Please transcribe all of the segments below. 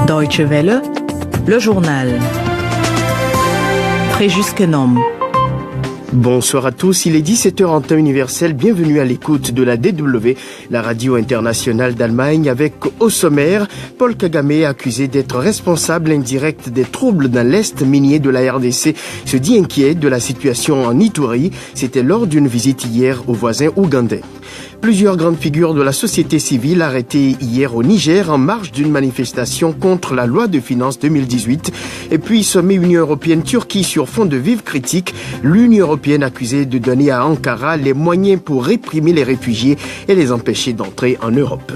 Deutsche Welle, le journal. Fréjus Kenom. Bonsoir à tous, il est 17h en temps universel, bienvenue à l'écoute de la DW, la radio internationale d'Allemagne, avec au sommaire, Paul Kagame accusé d'être responsable indirect des troubles dans l'Est minier de la RDC, se dit inquiet de la situation en Ituri, c'était lors d'une visite hier au voisin ougandais. Plusieurs grandes figures de la société civile arrêtées hier au Niger en marge d'une manifestation contre la loi de finances 2018. Et puis, sommet Union européenne-Turquie sur fond de vives critiques, l'Union européenne accusée de donner à Ankara les moyens pour réprimer les réfugiés et les empêcher d'entrer en Europe.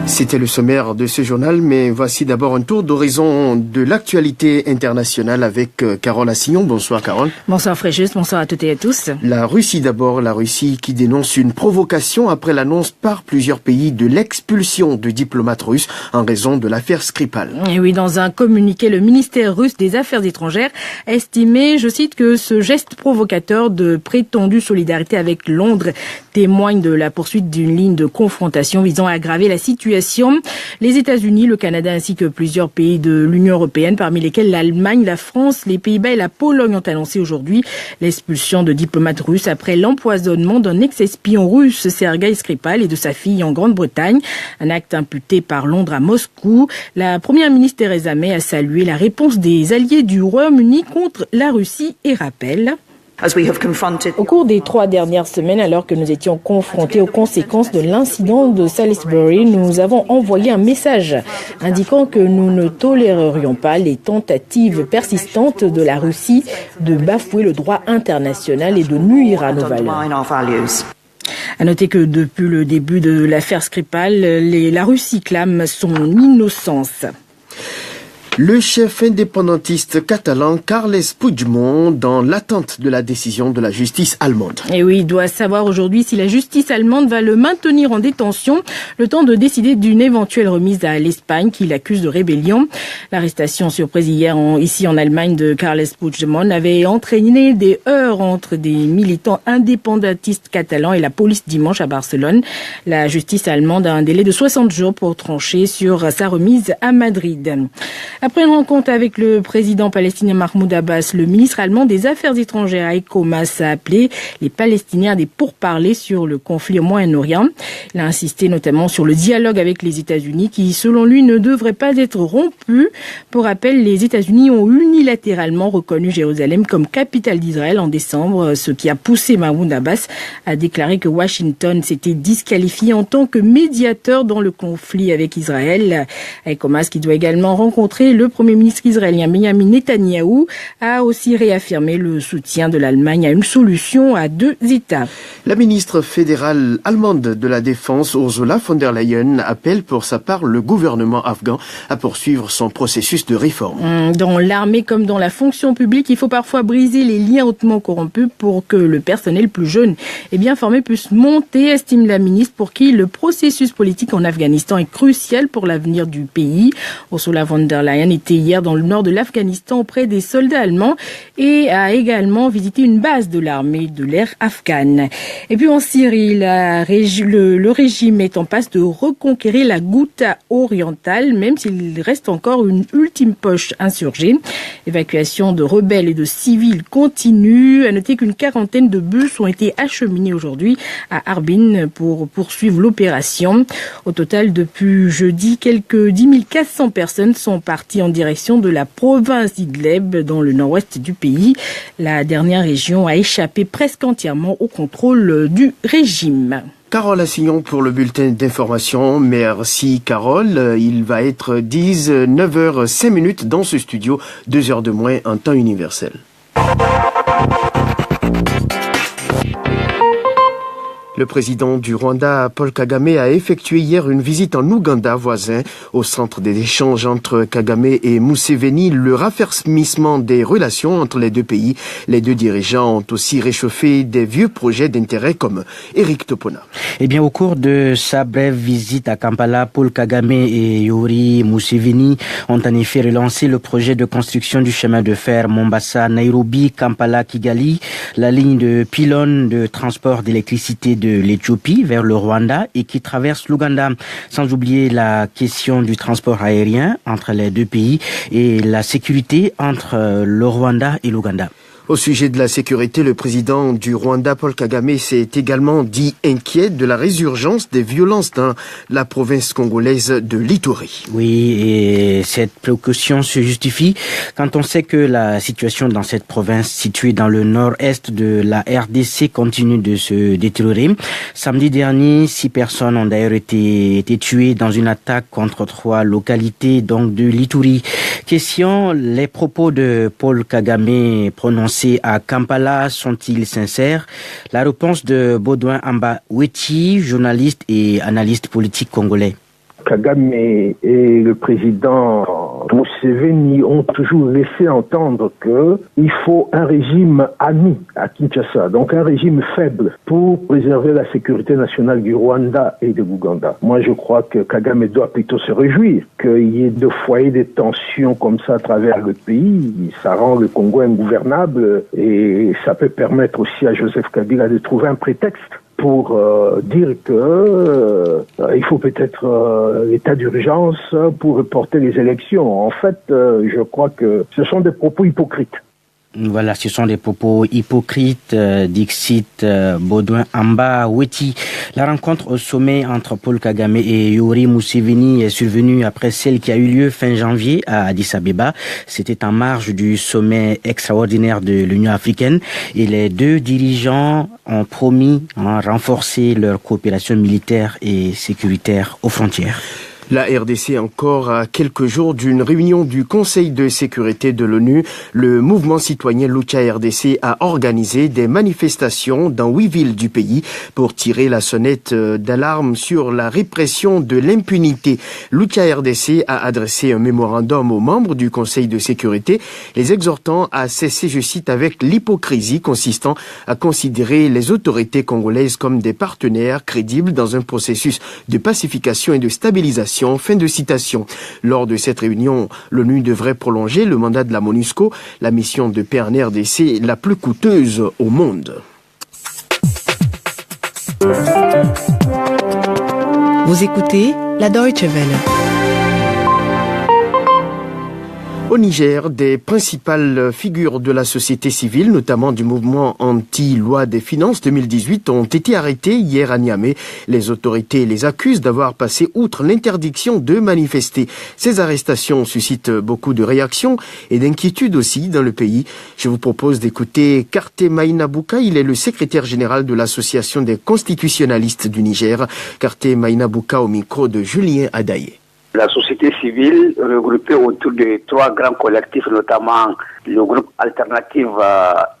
C'était le sommaire de ce journal, mais voici d'abord un tour d'horizon de l'actualité internationale avec Carole Assignon. Bonsoir Carole. Bonsoir Fréjus, bonsoir à toutes et à tous. La Russie d'abord, la Russie qui dénonce une provocation après l'annonce par plusieurs pays de l'expulsion de diplomates russes en raison de l'affaire Skripal. Et oui, dans un communiqué, le ministère russe des Affaires étrangères a estimé, je cite, que ce geste provocateur de prétendue solidarité avec Londres témoigne de la poursuite d'une ligne de confrontation visant à aggraver la situation. Les États-Unis, le Canada ainsi que plusieurs pays de l'Union européenne, parmi lesquels l'Allemagne, la France, les Pays-Bas et la Pologne ont annoncé aujourd'hui l'expulsion de diplomates russes après l'empoisonnement d'un ex-espion russe, Sergueï Skripal, et de sa fille en Grande-Bretagne. Un acte imputé par Londres à Moscou. La première ministre Theresa May a salué la réponse des alliés du Royaume-Uni contre la Russie et rappelle: au cours des 3 dernières semaines, alors que nous étions confrontés aux conséquences de l'incident de Salisbury, nous avons envoyé un message indiquant que nous ne tolérerions pas les tentatives persistantes de la Russie de bafouer le droit international et de nuire à nos valeurs. À noter que depuis le début de l'affaire Skripal, la Russie clame son innocence. Le chef indépendantiste catalan Carles Puigdemont dans l'attente de la décision de la justice allemande. Et oui, il doit savoir aujourd'hui si la justice allemande va le maintenir en détention, le temps de décider d'une éventuelle remise à l'Espagne qui l'accuse de rébellion. L'arrestation surprise hier ici en Allemagne de Carles Puigdemont avait entraîné des heurts entre des militants indépendantistes catalans et la police dimanche à Barcelone. La justice allemande a un délai de 60 jours pour trancher sur sa remise à Madrid. Après une rencontre avec le président palestinien Mahmoud Abbas, le ministre allemand des Affaires étrangères Heiko Maas a appelé les Palestiniens à des pourparlers sur le conflit au Moyen-Orient. Il a insisté notamment sur le dialogue avec les États-Unis qui, selon lui, ne devrait pas être rompu. Pour rappel, les États-Unis ont unilatéralement reconnu Jérusalem comme capitale d'Israël en décembre, ce qui a poussé Mahmoud Abbas à déclarer que Washington s'était disqualifié en tant que médiateur dans le conflit avec Israël. Heiko Maas, qui doit également rencontrer le Premier ministre israélien Benjamin Netanyahou, a aussi réaffirmé le soutien de l'Allemagne à une solution à 2 États. La ministre fédérale allemande de la Défense, Ursula von der Leyen, appelle pour sa part le gouvernement afghan à poursuivre son processus de réforme. Dans l'armée comme dans la fonction publique, il faut parfois briser les liens hautement corrompus pour que le personnel plus jeune et bien formé puisse monter, estime la ministre, pour qui le processus politique en Afghanistan est crucial pour l'avenir du pays. Ursula von der Leyen était hier dans le nord de l'Afghanistan auprès des soldats allemands et a également visité une base de l'armée de l'air afghane. Et puis en Syrie, le régime est en passe de reconquérir la Ghouta orientale, même s'il reste encore une ultime poche insurgée. L'évacuation de rebelles et de civils continue. À noter qu'une quarantaine de bus ont été acheminés aujourd'hui à Harbin pour poursuivre l'opération. Au total, depuis jeudi, quelques 10 400 personnes sont parties en direction de la province d'Idleb dans le nord-ouest du pays. La dernière région a échappé presque entièrement au contrôle du régime. Carole Assignon pour le bulletin d'information. Merci Carole. Il va être 19h05 dans ce studio, 2 heures de moins en temps universel. Le président du Rwanda, Paul Kagame, a effectué hier une visite en Ouganda voisin. Au centre des échanges entre Kagame et Museveni, le raffermissement des relations entre les deux pays. Les deux dirigeants ont aussi réchauffé des vieux projets d'intérêt comme Eric Topona. Eh bien, au cours de sa brève visite à Kampala, Paul Kagame et Yoweri Museveni ont en effet relancé le projet de construction du chemin de fer Mombasa-Nairobi-Kampala-Kigali, la ligne de pylône de transport d'électricité de l'Éthiopie vers le Rwanda et qui traverse l'Ouganda. Sans oublier la question du transport aérien entre les deux pays et la sécurité entre le Rwanda et l'Ouganda. Au sujet de la sécurité, le président du Rwanda, Paul Kagame, s'est également dit inquiet de la résurgence des violences dans la province congolaise de l'Ituri. Oui, et cette précaution se justifie quand on sait que la situation dans cette province située dans le nord-est de la RDC continue de se détériorer. Samedi dernier, 6 personnes ont d'ailleurs été tuées dans une attaque contre 3 localités, donc de l'Ituri. Question, les propos de Paul Kagame prononcés à Kampala sont-ils sincères? La réponse de Baudouin Amba-Weti, journaliste et analyste politique congolais. Kagame et le président Museveni ont toujours laissé entendre qu'il faut un régime ami à Kinshasa, donc un régime faible pour préserver la sécurité nationale du Rwanda et de l'Ouganda. Moi, je crois que Kagame doit plutôt se réjouir qu'il y ait 2 foyers de tensions comme ça à travers le pays. Ça rend le Congo ingouvernable et ça peut permettre aussi à Joseph Kabila de trouver un prétexte pour dire que il faut peut-être l'état d'urgence pour reporter les élections. En fait, je crois que ce sont des propos hypocrites. Voilà, ce sont des propos hypocrites, dixit Baudouin Amba-Weti. La rencontre au sommet entre Paul Kagame et Yoweri Museveni est survenue après celle qui a eu lieu fin janvier à Addis Abeba. C'était en marge du sommet extraordinaire de l'Union africaine et les 2 dirigeants ont promis de renforcer leur coopération militaire et sécuritaire aux frontières. La RDC encore à quelques jours d'une réunion du Conseil de sécurité de l'ONU. Le mouvement citoyen Lucha RDC a organisé des manifestations dans 8 villes du pays pour tirer la sonnette d'alarme sur la répression de l'impunité. Lucha RDC a adressé un mémorandum aux membres du Conseil de sécurité, les exhortant à cesser, je cite, avec l'hypocrisie consistant à considérer les autorités congolaises comme des partenaires crédibles dans un processus de pacification et de stabilisation. Fin de citation. Lors de cette réunion, l'ONU devrait prolonger le mandat de la MONUSCO, la mission de paix en RDC la plus coûteuse au monde. Vous écoutez la Deutsche Welle. Au Niger, des principales figures de la société civile, notamment du mouvement anti-loi des finances 2018, ont été arrêtées hier à Niamey. Les autorités les accusent d'avoir passé outre l'interdiction de manifester. Ces arrestations suscitent beaucoup de réactions et d'inquiétudes aussi dans le pays. Je vous propose d'écouter Karté Maïna Bouka. Il est le secrétaire général de l'association des constitutionnalistes du Niger. Karté Maïna Bouka au micro de Julien Adaye. La société civile, regroupée autour de 3 grands collectifs, notamment le groupe Alternative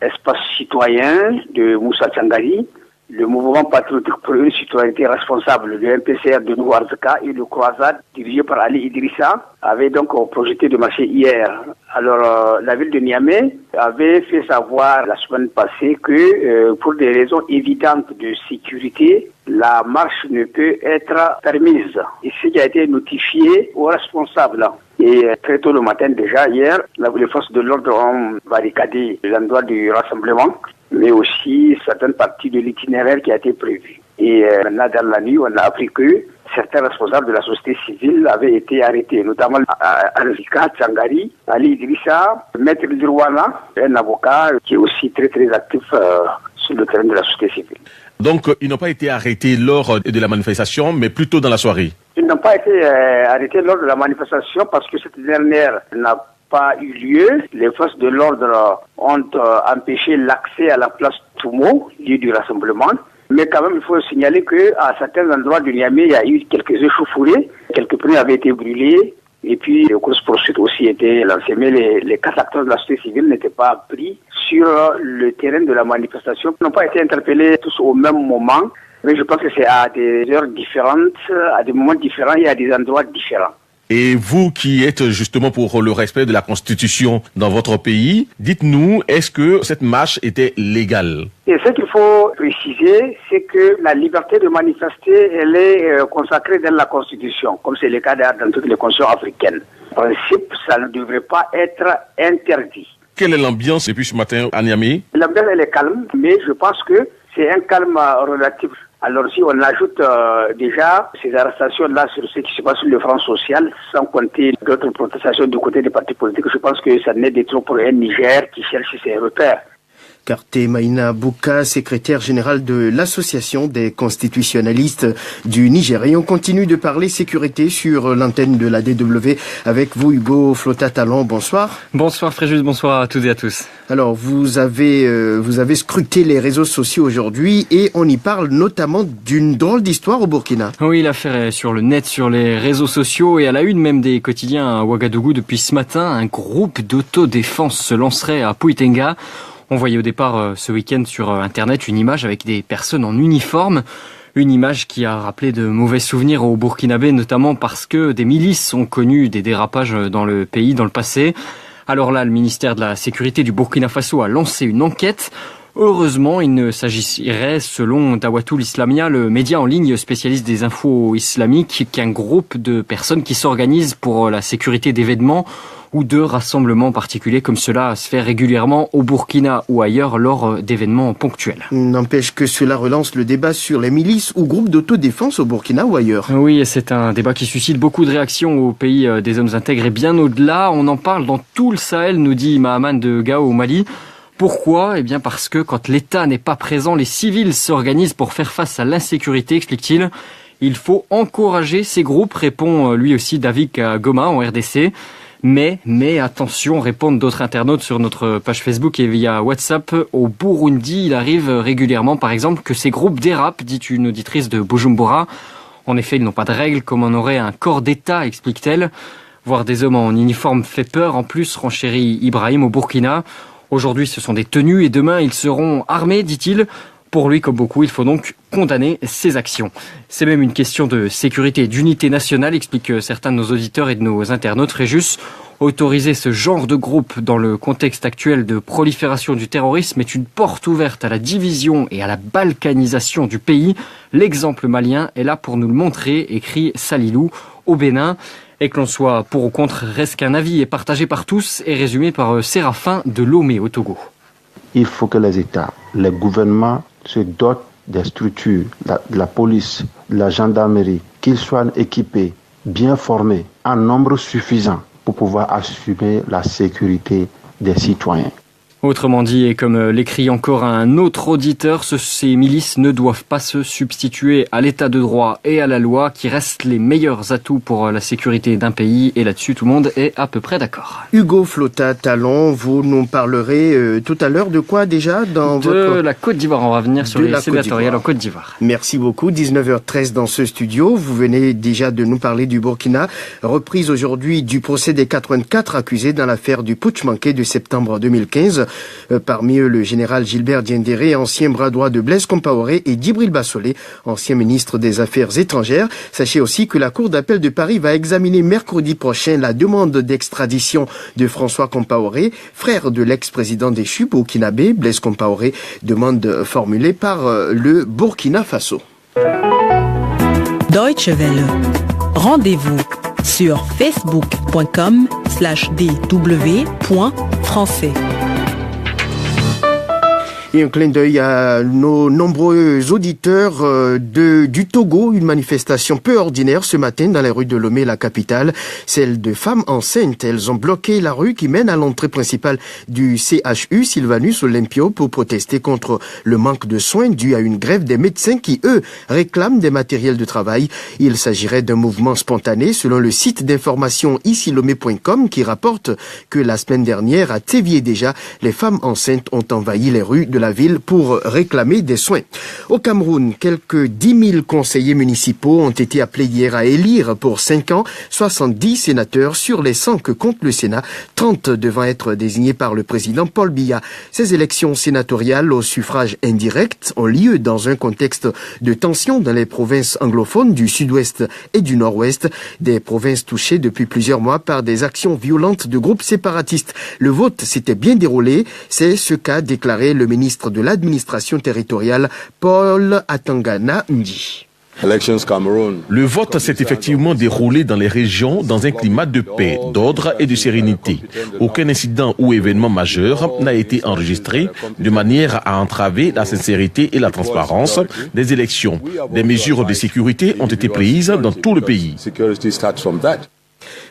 Espace Citoyen de Moussa Tchangari, le mouvement patriotique pour une citoyenneté responsable, le MPCR de Nouarzaka et le Croisade dirigé par Ali Idrissa avait donc projeté de marcher hier. Alors la ville de Niamey avait fait savoir la semaine passée que pour des raisons évidentes de sécurité, la marche ne peut être permise. Et ce qui a été notifié aux responsables. Et très tôt le matin déjà, hier, les forces de l'ordre ont barricadé l'endroit du rassemblement, mais aussi certaines parties de l'itinéraire qui a été prévu. Et maintenant, dans la nuit, on a appris que certains responsables de la société civile avaient été arrêtés, notamment Alvika Tchangari, Ali Idrissa, Maître Dirwana, un avocat qui est aussi très très actif sur le terrain de la société civile. Donc, ils n'ont pas été arrêtés lors de la manifestation, mais plutôt dans la soirée. Ils n'ont pas été arrêtés lors de la manifestation parce que cette dernière n'a pas eu lieu. Les forces de l'ordre ont empêché l'accès à la place Toumo, lieu du rassemblement. Mais quand même, il faut signaler qu'à certains endroits du Niamey, il y a eu quelques échauffourées, quelques pneus avaient été brûlés, et puis les courses-poursuites aussi étaient lancées. Mais les 4 acteurs de la société civile n'étaient pas pris sur le terrain de la manifestation. Ils n'ont pas été interpellés tous au même moment, mais je pense que c'est à des heures différentes, à des moments différents et à des endroits différents. Et vous qui êtes justement pour le respect de la Constitution dans votre pays, dites-nous, est-ce que cette marche était légale? Et ce qu'il faut préciser, c'est que la liberté de manifester, elle est consacrée dans la Constitution, comme c'est le cas dans toutes les constitutions africaines. En principe, ça ne devrait pas être interdit. Quelle est l'ambiance depuis ce matin à Niamey? L'ambiance, elle est calme, mais je pense que c'est un calme relatif. Alors si on ajoute déjà ces arrestations-là sur ce qui se passe sur le front social, sans compter d'autres protestations du côté des partis politiques, je pense que ça n'est de trop pour un Niger qui cherche ses repères. Karté Maïna Bouka, secrétaire général de l'Association des constitutionnalistes du Niger. Et on continue de parler sécurité sur l'antenne de la DW avec vous, Hugo Flotta-Talon. Bonsoir. Bonsoir Fréjus, bonsoir à toutes et à tous. Alors, vous avez scruté les réseaux sociaux aujourd'hui et on y parle notamment d'une drôle d'histoire au Burkina. Oui, l'affaire est sur le net, sur les réseaux sociaux et à la une même des quotidiens à Ouagadougou depuis ce matin. Un groupe d'autodéfense se lancerait à Pouitenga. On voyait au départ ce week-end sur Internet une image avec des personnes en uniforme. Une image qui a rappelé de mauvais souvenirs aux Burkinabés, notamment parce que des milices ont connu des dérapages dans le pays dans le passé. Alors là, le ministère de la Sécurité du Burkina Faso a lancé une enquête. Heureusement, il ne s'agirait, selon Dawatul Islamia, le média en ligne spécialiste des infos islamiques, qu'un groupe de personnes qui s'organisent pour la sécurité d'événements ou de rassemblements particuliers comme cela se fait régulièrement au Burkina ou ailleurs lors d'événements ponctuels. N'empêche que cela relance le débat sur les milices ou groupes d'autodéfense au Burkina ou ailleurs. Oui, et c'est un débat qui suscite beaucoup de réactions au pays des hommes intègres et bien au-delà. On en parle dans tout le Sahel, nous dit Mahaman de Gao au Mali. Pourquoi ? Eh bien parce que quand l'État n'est pas présent, les civils s'organisent pour faire face à l'insécurité, explique-t-il. Il faut encourager ces groupes, répond lui aussi David Goma en RDC. Mais attention, répondent d'autres internautes sur notre page Facebook et via WhatsApp. Au Burundi, il arrive régulièrement, par exemple, que ces groupes dérapent, dit une auditrice de Bujumbura. En effet, ils n'ont pas de règles comme on aurait un corps d'État, explique-t-elle. Voir des hommes en uniforme fait peur. En plus, renchérit Ibrahim au Burkina. Aujourd'hui, ce sont des tenues et demain, ils seront armés, dit-il. Pour lui, comme beaucoup, il faut donc condamner ces actions. C'est même une question de sécurité et d'unité nationale, expliquent certains de nos auditeurs et de nos internautes. Fréjus, autoriser ce genre de groupe dans le contexte actuel de prolifération du terrorisme est une porte ouverte à la division et à la balkanisation du pays. L'exemple malien est là pour nous le montrer, écrit Salilou au Bénin. Et que l'on soit pour ou contre, reste qu'un avis est partagé par tous et résumé par Séraphin de Lomé au Togo. Il faut que les États, les gouvernements se dotent des structures, la police, la gendarmerie, qu'ils soient équipés, bien formés, en nombre suffisant pour pouvoir assumer la sécurité des citoyens. Autrement dit, et comme l'écrit encore un autre auditeur, ces milices ne doivent pas se substituer à l'état de droit et à la loi qui restent les meilleurs atouts pour la sécurité d'un pays. Et là-dessus, tout le monde est à peu près d'accord. Hugo Flotta-Talon, vous nous parlerez tout à l'heure de quoi déjà de la Côte d'Ivoire. On va venir sur les sénatoriales en Côte d'Ivoire. Merci beaucoup. 19h13 dans ce studio. Vous venez déjà de nous parler du Burkina. Reprise aujourd'hui du procès des 84 accusés dans l'affaire du putsch manqué de septembre 2015. Parmi eux, le général Gilbert Diendéré, ancien bras droit de Blaise Compaoré, et Djibril Bassolé, ancien ministre des Affaires étrangères. Sachez aussi que la Cour d'appel de Paris va examiner mercredi prochain la demande d'extradition de François Compaoré, frère de l'ex-président déchu burkinabé, Blaise Compaoré, demande formulée par le Burkina Faso. Deutsche Welle. Rendez-vous sur facebook.com/dw.français. Et un clin d'œil à nos nombreux auditeurs du Togo, une manifestation peu ordinaire ce matin dans les rues de Lomé, la capitale, celle de femmes enceintes. Elles ont bloqué la rue qui mène à l'entrée principale du CHU Sylvanus Olympio pour protester contre le manque de soins dû à une grève des médecins qui, eux, réclament des matériels de travail. Il s'agirait d'un mouvement spontané selon le site d'information icilomé.com qui rapporte que la semaine dernière, à Thévié déjà, les femmes enceintes ont envahi les rues de la ville pour réclamer des soins. Au Cameroun, quelques 10 000 conseillers municipaux ont été appelés hier à élire pour 5 ans 70 sénateurs sur les 100 que compte le Sénat, 30 devant être désignés par le président Paul Biya. Ces élections sénatoriales au suffrage indirect ont lieu dans un contexte de tension dans les provinces anglophones du sud-ouest et du nord-ouest, des provinces touchées depuis plusieurs mois par des actions violentes de groupes séparatistes. Le vote s'était bien déroulé, c'est ce qu'a déclaré le ministre de l'administration territoriale, Paul Atangana Ndi. Le vote s'est effectivement déroulé dans les régions dans un climat de paix, d'ordre et de sérénité. Aucun incident ou événement majeur n'a été enregistré de manière à entraver la sincérité et la transparence des élections. Des mesures de sécurité ont été prises dans tout le pays.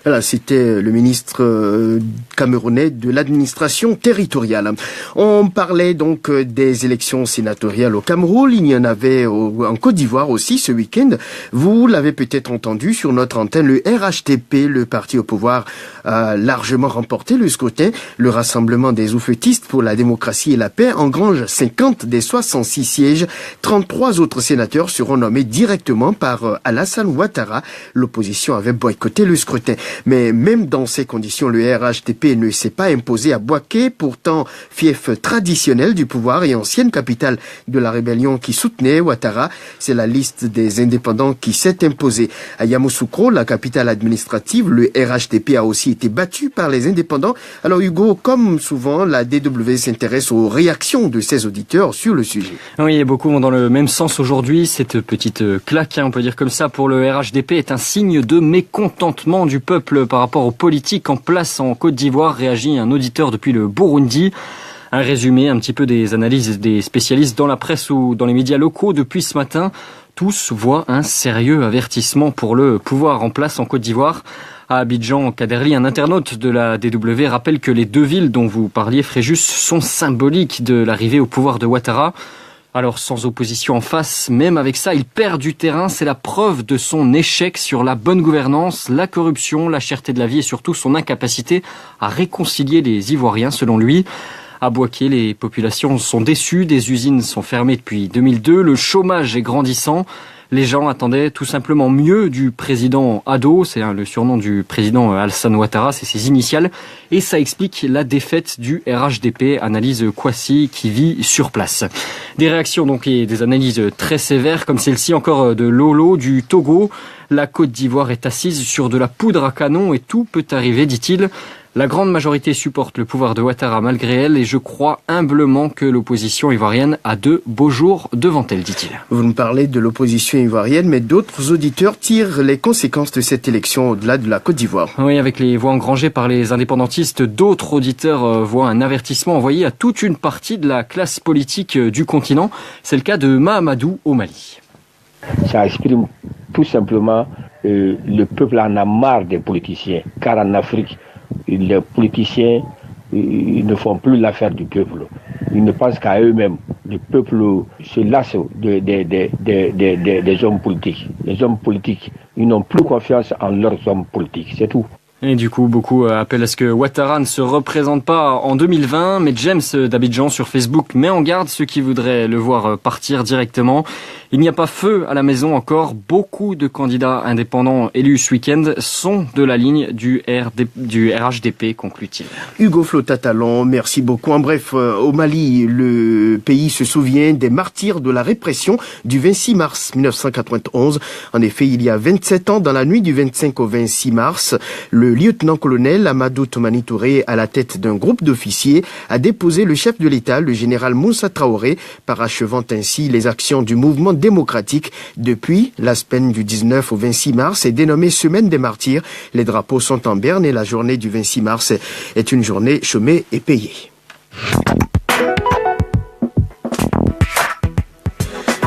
Voilà, c'était le ministre camerounais de l'administration territoriale. On parlait donc des élections sénatoriales au Cameroun. Il y en avait en Côte d'Ivoire aussi ce week-end. Vous l'avez peut-être entendu sur notre antenne, le RHDP, le parti au pouvoir, a largement remporté le scrutin. Le Rassemblement des oufetistes pour la démocratie et la paix engrange 50 des 66 sièges. 33 autres sénateurs seront nommés directement par Alassane Ouattara. L'opposition avait boycotté le scrutin. Mais même dans ces conditions, le RHDP ne s'est pas imposé à Bouaké, pourtant fief traditionnel du pouvoir et ancienne capitale de la rébellion qui soutenait Ouattara. C'est la liste des indépendants qui s'est imposée. À Yamoussoukro, la capitale administrative, le RHDP a aussi été battu par les indépendants. Alors Hugo, comme souvent, la DW s'intéresse aux réactions de ses auditeurs sur le sujet. Oui, et beaucoup vont dans le même sens aujourd'hui. Cette petite claque, on peut dire comme ça, pour le RHDP est un signe de mécontentement du peuple par rapport aux politiques en place en Côte d'Ivoire, réagit un auditeur depuis le Burundi. Un résumé un petit peu des analyses des spécialistes dans la presse ou dans les médias locaux depuis ce matin. Tous voient un sérieux avertissement pour le pouvoir en place en Côte d'Ivoire. À Abidjan, Kaderli, un internaute de la DW, rappelle que les deux villes dont vous parliez, Fréjus, sont symboliques de l'arrivée au pouvoir de Ouattara. Alors sans opposition en face, même avec ça, il perd du terrain. C'est la preuve de son échec sur la bonne gouvernance, la corruption, la cherté de la vie et surtout son incapacité à réconcilier les Ivoiriens, selon lui. À Bouaké, les populations sont déçues, des usines sont fermées depuis 2002, le chômage est grandissant. Les gens attendaient tout simplement mieux du président Ado, c'est le surnom du président Alassane Ouattara, c'est ses initiales, et ça explique la défaite du RHDP, analyse Kwasi qui vit sur place. Des réactions donc et des analyses très sévères, comme celle-ci encore de Lolo du Togo. La Côte d'Ivoire est assise sur de la poudre à canon et tout peut arriver, dit-il. La grande majorité supporte le pouvoir de Ouattara malgré elle et je crois humblement que l'opposition ivoirienne a de beaux jours devant elle, dit-il. Vous nous parlez de l'opposition ivoirienne, mais d'autres auditeurs tirent les conséquences de cette élection au-delà de la Côte d'Ivoire. Oui, avec les voix engrangées par les indépendantistes, d'autres auditeurs voient un avertissement envoyé à toute une partie de la classe politique du continent. C'est le cas de Mahamadou au Mali. Ça exprime tout simplement le peuple en a marre des politiciens, car en Afrique, les politiciens ils ne font plus l'affaire du peuple. Ils ne pensent qu'à eux-mêmes. Le peuple se lasse des hommes politiques. Les hommes politiques, ils n'ont plus confiance en leurs hommes politiques. C'est tout. Et du coup, beaucoup appellent à ce que Ouattara ne se représente pas en 2020, mais James d'Abidjan sur Facebook met en garde ceux qui voudraient le voir partir directement. Il n'y a pas feu à la maison encore. Beaucoup de candidats indépendants élus ce week-end sont de la ligne du RHDP, conclut-il. Hugo Flotta-Talon, merci beaucoup. En bref, au Mali, le pays se souvient des martyrs de la répression du 26 mars 1991. En effet, il y a 27 ans, dans la nuit du 25 au 26 mars, le lieutenant-colonel Amadou Toumani Touré, à la tête d'un groupe d'officiers, a déposé le chef de l'État, le général Moussa Traoré, parachevant ainsi les actions du mouvement démocratique. Depuis, la semaine du 19 au 26 mars est dénommée Semaine des martyrs. Les drapeaux sont en berne et la journée du 26 mars est une journée chômée et payée.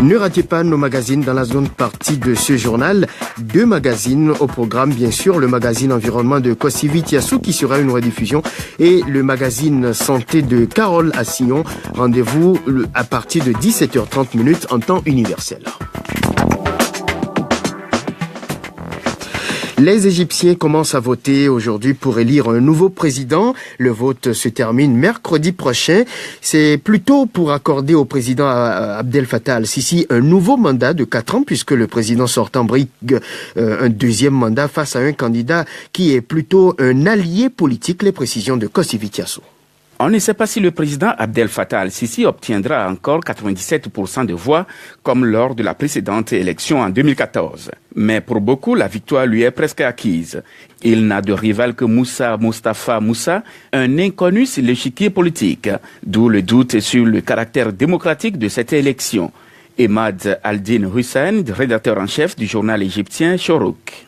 Ne ratez pas nos magazines dans la zone partie de ce journal. 2 magazines au programme, bien sûr, le magazine Environnement de Kosivi Tiassou qui sera une rediffusion et le magazine Santé de Carole Assignon. Rendez-vous à partir de 17h30 en temps universel. Les Égyptiens commencent à voter aujourd'hui pour élire un nouveau président. Le vote se termine mercredi prochain. C'est plutôt pour accorder au président Abdel Fattah al-Sisi un nouveau mandat de 4 ans puisque le président sortant brigue un deuxième mandat face à un candidat qui est plutôt un allié politique. Les précisions de Kosivi Tiassou. On ne sait pas si le président Abdel Fattah al-Sisi obtiendra encore 97% de voix comme lors de la précédente élection en 2014. Mais pour beaucoup, la victoire lui est presque acquise. Il n'a de rival que Moussa Moustapha Moussa, un inconnu sur l'échiquier politique, d'où le doute sur le caractère démocratique de cette élection. Emad Aldin Hussein, rédacteur en chef du journal égyptien Shorouk.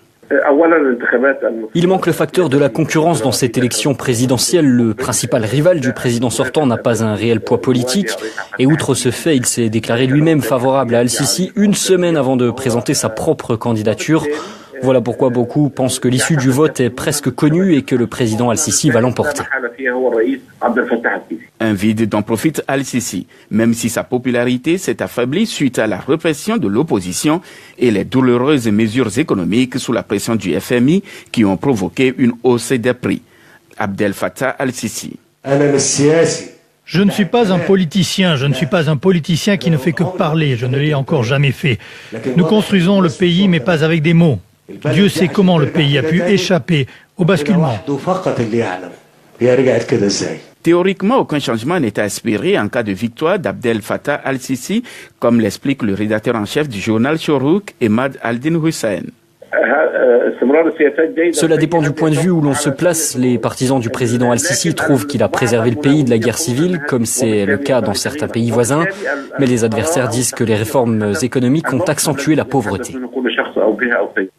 Il manque le facteur de la concurrence dans cette élection présidentielle. Le principal rival du président sortant n'a pas un réel poids politique. Et outre ce fait, il s'est déclaré lui-même favorable à Al-Sisi une semaine avant de présenter sa propre candidature. Voilà pourquoi beaucoup pensent que l'issue du vote est presque connue et que le président Al-Sisi va l'emporter. Un vide dont profite Al-Sisi, même si sa popularité s'est affaiblie suite à la répression de l'opposition et les douloureuses mesures économiques sous la pression du FMI qui ont provoqué une hausse des prix. Abdel Fattah Al-Sisi. Je ne suis pas un politicien, qui ne fait que parler, je ne l'ai encore jamais fait. Nous construisons le pays, mais pas avec des mots. Dieu sait comment le pays a pu échapper au basculement. Théoriquement, aucun changement n'est à espérer en cas de victoire d'Abdel Fattah Al-Sisi, comme l'explique le rédacteur en chef du journal Shorouk, Emad Aldin Hussein. Cela dépend du point de vue où l'on se place. Les partisans du président Al-Sisi trouvent qu'il a préservé le pays de la guerre civile, comme c'est le cas dans certains pays voisins. Mais les adversaires disent que les réformes économiques ont accentué la pauvreté.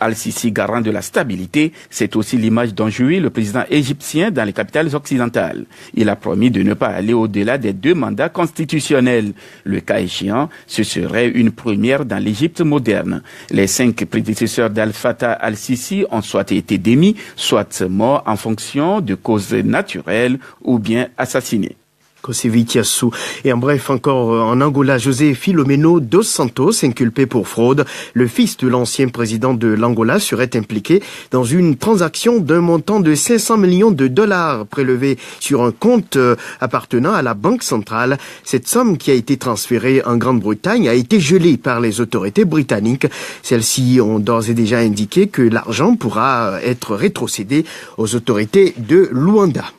Al-Sisi, garant de la stabilité, c'est aussi l'image dont jouit le président égyptien dans les capitales occidentales. Il a promis de ne pas aller au-delà des 2 mandats constitutionnels. Le cas échéant, ce serait une première dans l'Égypte moderne. Les 5 prédécesseurs d'Al-Fattah Al-Sisi ont soit été démis, soit morts en fonction de causes naturelles ou bien assassinés. Et en bref, encore en Angola, José Filomeno dos Santos, inculpé pour fraude. Le fils de l'ancien président de l'Angola serait impliqué dans une transaction d'un montant de 500 millions de dollars prélevés sur un compte appartenant à la Banque centrale. Cette somme qui a été transférée en Grande-Bretagne a été gelée par les autorités britanniques. Celles-ci ont d'ores et déjà indiqué que l'argent pourra être rétrocédé aux autorités de Luanda.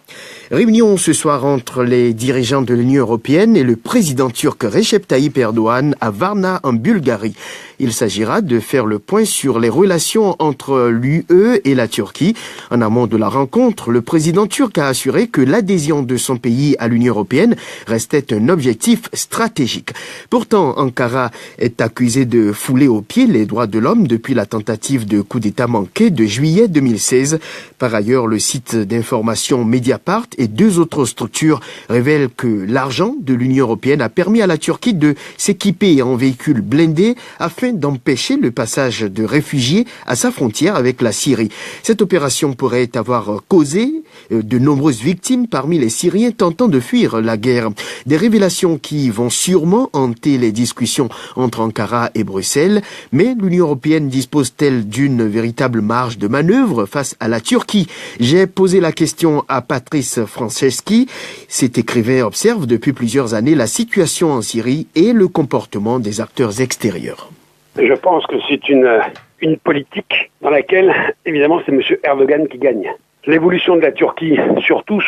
Réunion ce soir entre les dirigeants de l'Union européenne et le président turc Recep Tayyip Erdogan à Varna en Bulgarie. Il s'agira de faire le point sur les relations entre l'UE et la Turquie. En amont de la rencontre, le président turc a assuré que l'adhésion de son pays à l'Union européenne restait un objectif stratégique. Pourtant, Ankara est accusé de fouler aux pieds les droits de l'homme depuis la tentative de coup d'État manqué de juillet 2016. Par ailleurs, le site d'information Mediapart et 2 autres structures révèlent que l'argent de l'Union européenne a permis à la Turquie de s'équiper en véhicules blindés afin d'empêcher le passage de réfugiés à sa frontière avec la Syrie. Cette opération pourrait avoir causé de nombreuses victimes parmi les Syriens tentant de fuir la guerre. Des révélations qui vont sûrement hanter les discussions entre Ankara et Bruxelles, mais l'Union européenne dispose-t-elle d'une véritable marge de manœuvre face à la Turquie? J'ai posé la question à Patrice Franceschi. Cet écrivain observe depuis plusieurs années la situation en Syrie et le comportement des acteurs extérieurs. Je pense que c'est une politique dans laquelle, évidemment, c'est M. Erdogan qui gagne. L'évolution de la Turquie, surtout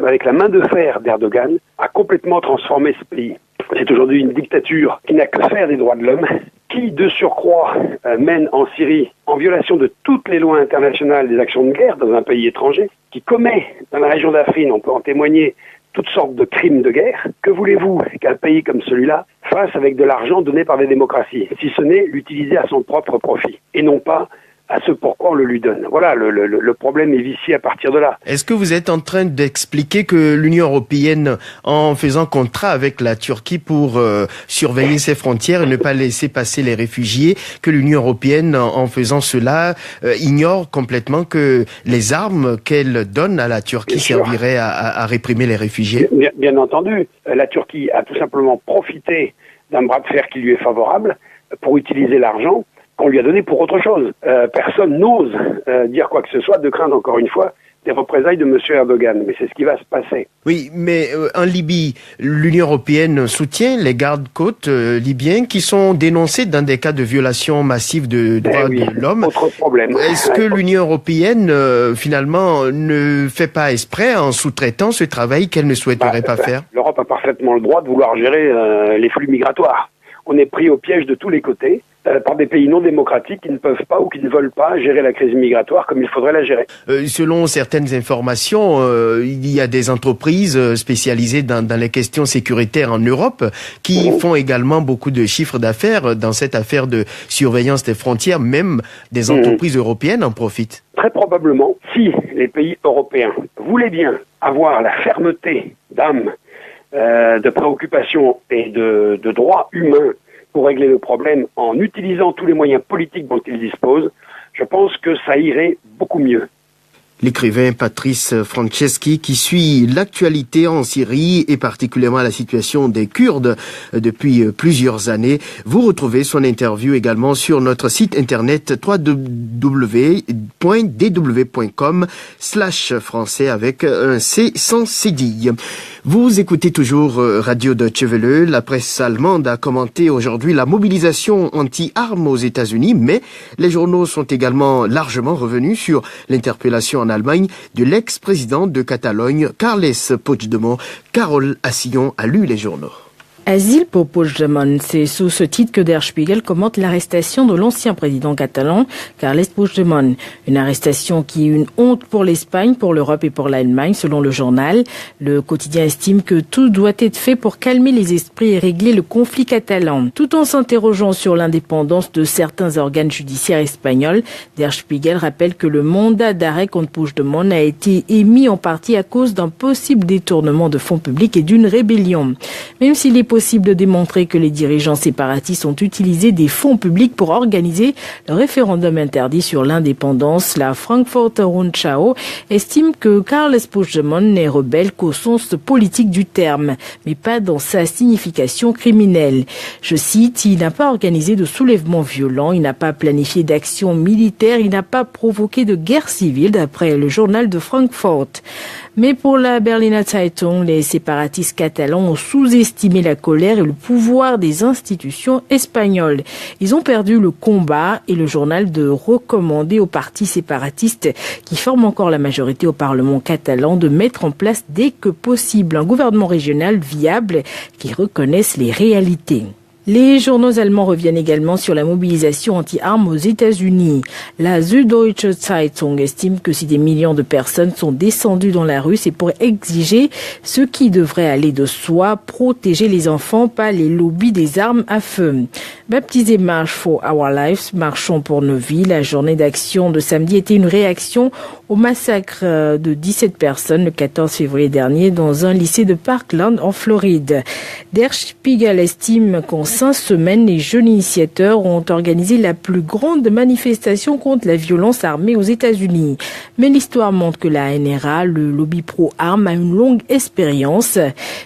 avec la main de fer d'Erdogan, a complètement transformé ce pays. C'est aujourd'hui une dictature qui n'a que faire des droits de l'homme, qui, de surcroît, mène en Syrie, en violation de toutes les lois internationales, des actions de guerre dans un pays étranger, qui commet, dans la région d'Afrine, on peut en témoigner, toutes sortes de crimes de guerre. Que voulez-vous qu'un pays comme celui-là fasse avec de l'argent donné par des démocraties, si ce n'est l'utiliser à son propre profit, et non pas à ce pourquoi on le lui donne. Voilà, le problème est vicié à partir de là. Est-ce que vous êtes en train d'expliquer que l'Union européenne, en faisant contrat avec la Turquie pour surveiller ses frontières et ne pas laisser passer les réfugiés, que l'Union européenne, en faisant cela, ignore complètement que les armes qu'elle donne à la Turquie serviraient à réprimer les réfugiés? Bien entendu, la Turquie a tout simplement profité d'un bras de fer qui lui est favorable pour utiliser l'argent qu'on lui a donné pour autre chose. Personne n'ose dire quoi que ce soit de craindre, encore une fois, des représailles de M. Erdogan. Mais c'est ce qui va se passer. Oui, mais en Libye, l'Union européenne soutient les gardes-côtes libyens qui sont dénoncés dans des cas de violation massive de droits de l'homme. Autre problème. Est-ce que l'Union européenne, finalement, ne fait pas exprès en sous-traitant ce travail qu'elle ne souhaiterait pas faire? L'Europe a parfaitement le droit de vouloir gérer les flux migratoires. On est pris au piège de tous les côtés. par des pays non démocratiques qui ne peuvent pas ou qui ne veulent pas gérer la crise migratoire comme il faudrait la gérer. Selon certaines informations, il y a des entreprises spécialisées dans les questions sécuritaires en Europe qui font également beaucoup de chiffres d'affaires dans cette affaire de surveillance des frontières. Même des entreprises européennes en profitent. Très probablement, si les pays européens voulaient bien avoir la fermeté d'âme, de préoccupation et de droits humains pour régler le problème en utilisant tous les moyens politiques dont ils disposent, je pense que ça irait beaucoup mieux. L'écrivain Patrice Franceschi qui suit l'actualité en Syrie et particulièrement la situation des Kurdes depuis plusieurs années. Vous retrouvez son interview également sur notre site internet www.dw.com/français avec un C sans cédille. Vous écoutez toujours Radio Deutsche Welle. La presse allemande a commenté aujourd'hui la mobilisation anti-armes aux États-Unis, mais les journaux sont également largement revenus sur l'interpellation en Allemagne de l'ex-président de Catalogne, Carles Puigdemont. Carole Assillon a lu les journaux. Asile pour Puigdemont, c'est sous ce titre que Der Spiegel commente l'arrestation de l'ancien président catalan, Carles Puigdemont. Une arrestation qui est une honte pour l'Espagne, pour l'Europe et pour l'Allemagne, selon le journal. Le quotidien estime que tout doit être fait pour calmer les esprits et régler le conflit catalan. Tout en s'interrogeant sur l'indépendance de certains organes judiciaires espagnols, Der Spiegel rappelle que le mandat d'arrêt contre Puigdemont a été émis en partie à cause d'un possible détournement de fonds publics et d'une rébellion. Même s'il est possible de démontrer que les dirigeants séparatistes ont utilisé des fonds publics pour organiser le référendum interdit sur l'indépendance, la Frankfurter Rundschau estime que Carles Puigdemont n'est rebelle qu'au sens politique du terme, mais pas dans sa signification criminelle. Je cite, il n'a pas organisé de soulèvement violent, il n'a pas planifié d'actions militaires, il n'a pas provoqué de guerre civile, d'après le journal de Francfort. Mais pour la Berliner Zeitung, les séparatistes catalans ont sous-estimé la colère et le pouvoir des institutions espagnoles. Ils ont perdu le combat et le journal de recommander aux partis séparatistes qui forment encore la majorité au Parlement catalan de mettre en place dès que possible un gouvernement régional viable qui reconnaisse les réalités. Les journaux allemands reviennent également sur la mobilisation anti-armes aux États-Unis. La Süddeutsche Zeitung estime que si des millions de personnes sont descendues dans la rue, c'est pour exiger ce qui devrait aller de soi, protéger les enfants, pas les lobbies des armes à feu. Baptisée March for Our Lives, marchons pour nos vies, la journée d'action de samedi était une réaction au massacre de 17 personnes le 14 février dernier dans un lycée de Parkland en Floride. Der Spiegel estime qu'en 5 semaines, les jeunes initiateurs ont organisé la plus grande manifestation contre la violence armée aux États-Unis. Mais l'histoire montre que la NRA, le lobby pro-armes, a une longue expérience.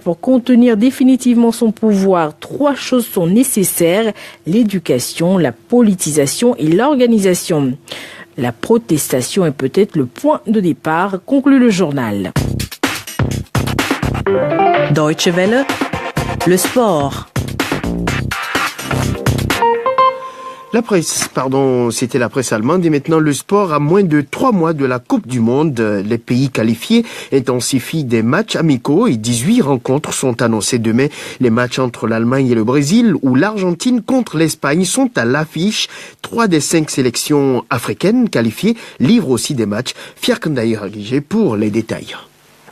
Pour contenir définitivement son pouvoir, 3 choses sont nécessaires: l'éducation, la politisation et l'organisation. La protestation est peut-être le point de départ, conclut le journal. Deutsche Welle, le sport. C'était la presse allemande et maintenant le sport. À moins de 3 mois de la Coupe du Monde, les pays qualifiés intensifient des matchs amicaux et 18 rencontres sont annoncées demain. Les matchs entre l'Allemagne et le Brésil ou l'Argentine contre l'Espagne sont à l'affiche. 3 des 5 sélections africaines qualifiées livrent aussi des matchs. Fierkendaïr Agigé pour les détails.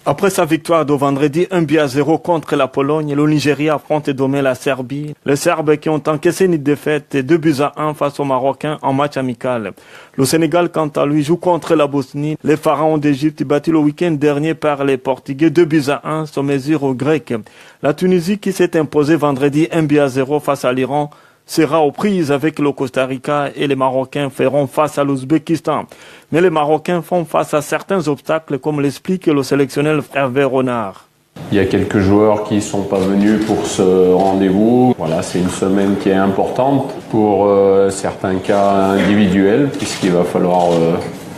Après sa victoire de vendredi 1-0 contre la Pologne, le Nigeria affronte demain la Serbie. Les Serbes qui ont encaissé une défaite et 2-1 face aux Marocains en match amical. Le Sénégal, quant à lui, joue contre la Bosnie. Les Pharaons d'Égypte battus le week-end dernier par les Portugais 2-1 se mesurent aux Grecs. La Tunisie qui s'est imposée vendredi 1-0 face à l'Iran sera aux prises avec le Costa Rica et les Marocains feront face à l'Ouzbékistan. Mais les Marocains font face à certains obstacles, comme l'explique le sélectionneur Hervé Renard. Il y a quelques joueurs qui ne sont pas venus pour ce rendez-vous. Voilà, c'est une semaine qui est importante pour certains cas individuels, puisqu'il va falloir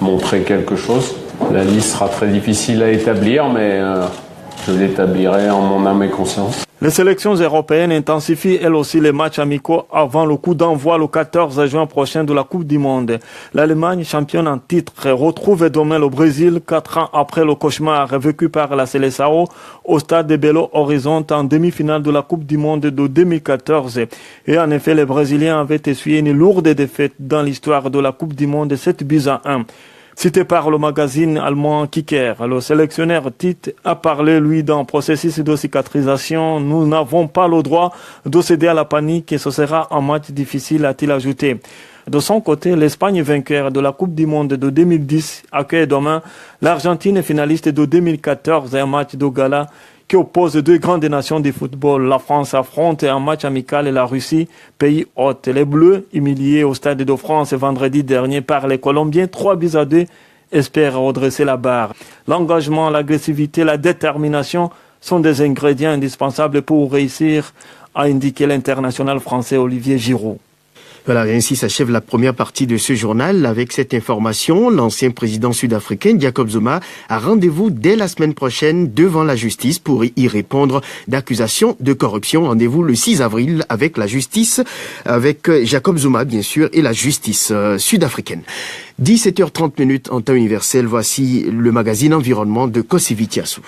montrer quelque chose. La liste sera très difficile à établir, mais Je l'établirai en mon âme et conscience. Les sélections européennes intensifient elles aussi les matchs amicaux avant le coup d'envoi le 14 juin prochain de la Coupe du Monde. L'Allemagne, championne en titre, retrouve demain le Brésil 4 ans après le cauchemar vécu par la Seleção au stade de Belo Horizonte en demi-finale de la Coupe du Monde de 2014. Et en effet, les Brésiliens avaient essuyé une lourde défaite dans l'histoire de la Coupe du Monde 7-1. Cité par le magazine allemand Kicker, le sélectionneur Tite a parlé, lui, d'un processus de cicatrisation. Nous n'avons pas le droit de céder à la panique et ce sera un match difficile, a-t-il ajouté. De son côté, l'Espagne, vainqueur de la Coupe du Monde de 2010, accueille demain l'Argentine, finaliste de 2014, un match de gala qui oppose deux grandes nations du football. La France affronte un match amical et la Russie, pays hôte. Les Bleus, humiliés au Stade de France vendredi dernier par les Colombiens, 3-2, espèrent redresser la barre. L'engagement, l'agressivité, la détermination sont des ingrédients indispensables pour réussir, a indiqué l'international français Olivier Giroud. Voilà, ainsi s'achève la première partie de ce journal. Avec cette information, l'ancien président sud-africain Jacob Zuma a rendez-vous dès la semaine prochaine devant la justice pour y répondre d'accusations de corruption. Rendez-vous le 6 avril avec la justice, avec Jacob Zuma bien sûr et la justice sud-africaine. 17h30 en temps universel, voici le magazine Environnement de Kossivitiassou.